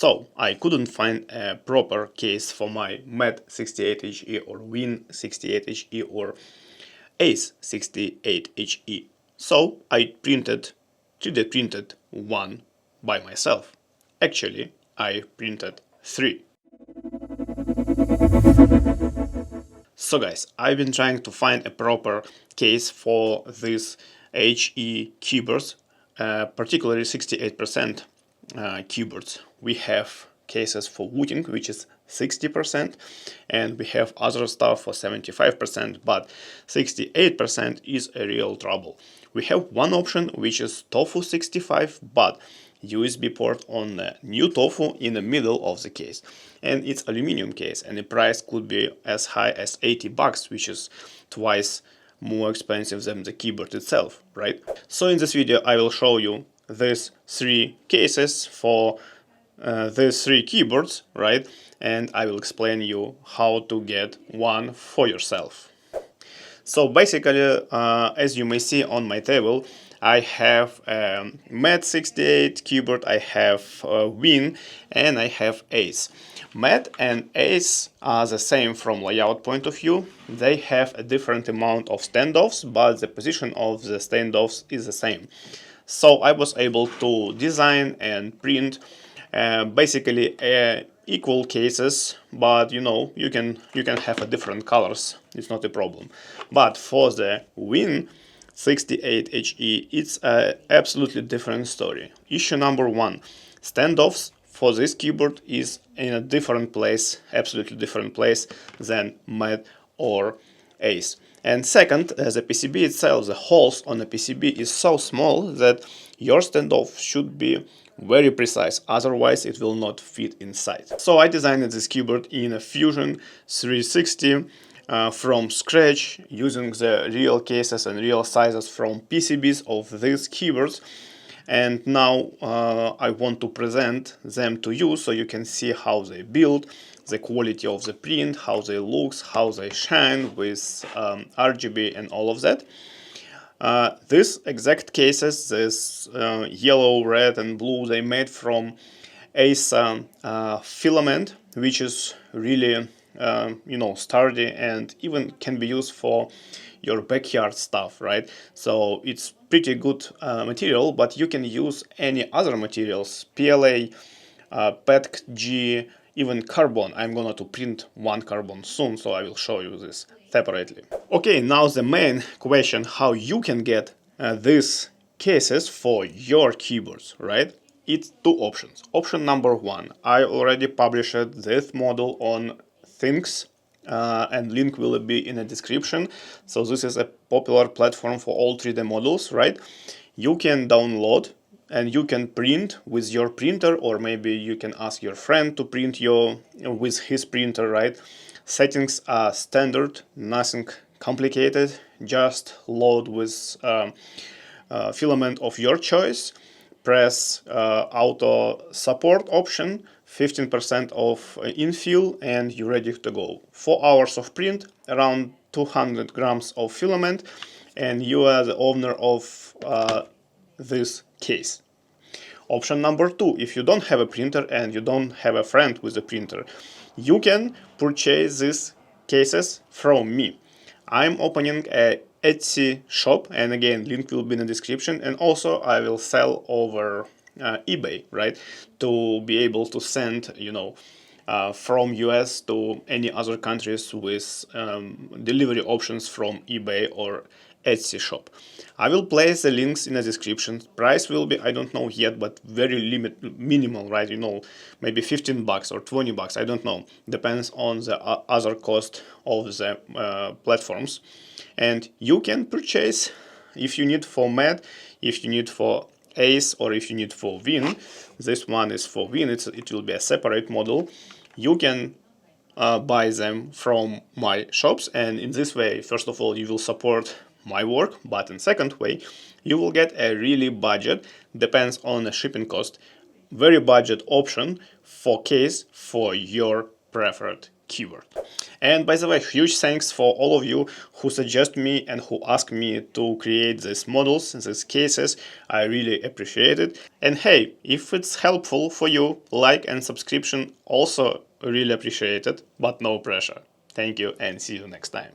So I couldn't find a proper case for my MAD68HE or WIN68HE or ACE68HE. So I 3D printed one by myself. Actually, I printed 3. So guys, I've been trying to find a proper case for these HE keyboards, particularly 68% keyboards. We have cases for wooting, which is 60%, and we have other stuff for 75%, but 68% is a real trouble. We have one option, which is Tofu 65, but USB port on the new Tofu in the middle of the case, and it's aluminum case, and the price could be as high as 80 bucks, which is twice more expensive than the keyboard itself, right? So in this video I will show you these 3 cases for these 3 keyboards, right? And I will explain you how to get one for yourself. So basically, as you may see on my table, I have a MAD68 keyboard, I have WIN, and I have ACE. MAD and ACE are the same from layout point of view. They have a different amount of standoffs, but the position of the standoffs is the same. So I was able to design and print basically equal cases, but you know, you can have a different colors, it's not a problem. But for the WIN68HE, it's a absolutely different story. Issue number 1, standoffs for this keyboard is in a different place, absolutely different place than MAD or ACE. And second, the PCB itself, the holes on the PCB is so small that your standoff should be very precise, otherwise it will not fit inside. So I designed this keyboard in a Fusion 360 from scratch, using the real cases and real sizes from PCBs of these keyboards. And now I want to present them to you so you can see how they build, the quality of the print, how they look, how they shine with RGB and all of that. These exact cases, this yellow, red and blue, they made from ACE filament, which is really you know, sturdy and even can be used for your backyard stuff, right? So it's pretty good material, but you can use any other materials, PLA, PETG, even carbon. I'm gonna to print one carbon soon, so I will show you this separately. Okay, now the main question, how you can get these cases for your keyboards, right? It's 2 options. Option number 1, I already published this model on Things, and link will be in the description. So this is a popular platform for all 3D models, right? You can download and you can print with your printer, or maybe you can ask your friend to print with his printer, right? Settings are standard, nothing complicated, just load with filament of your choice, press auto support option, 15% of infill, and you're ready to go. 4 hours of print, around 200 grams of filament, and you are the owner of this case. Option number 2, if you don't have a printer and you don't have a friend with a printer, you can purchase these cases from me. I'm opening a Etsy shop, and again, link will be in the description, and also I will sell over eBay, right, to be able to send, you know, from US to any other countries with delivery options from eBay or Etsy shop. I will place the links in the description. Price will be, I don't know yet, but very minimal, right? You know, maybe 15 bucks or 20 bucks, I don't know. Depends on the other cost of the platforms. And you can purchase if you need for MAD, if you need for ACE, or if you need for WIN. This one is for WIN, it will be a separate model. You can buy them from my shops, and in this way, first of all, you will support my work, but in second way, you will get a really budget, depends on the shipping cost, very budget option for case for your preferred keyword. And by the way, huge thanks for all of you who suggest me and who ask me to create these models, these cases. I really appreciate it. And hey, if it's helpful for you, like and subscription also really appreciated, but no pressure. Thank you and see you next time.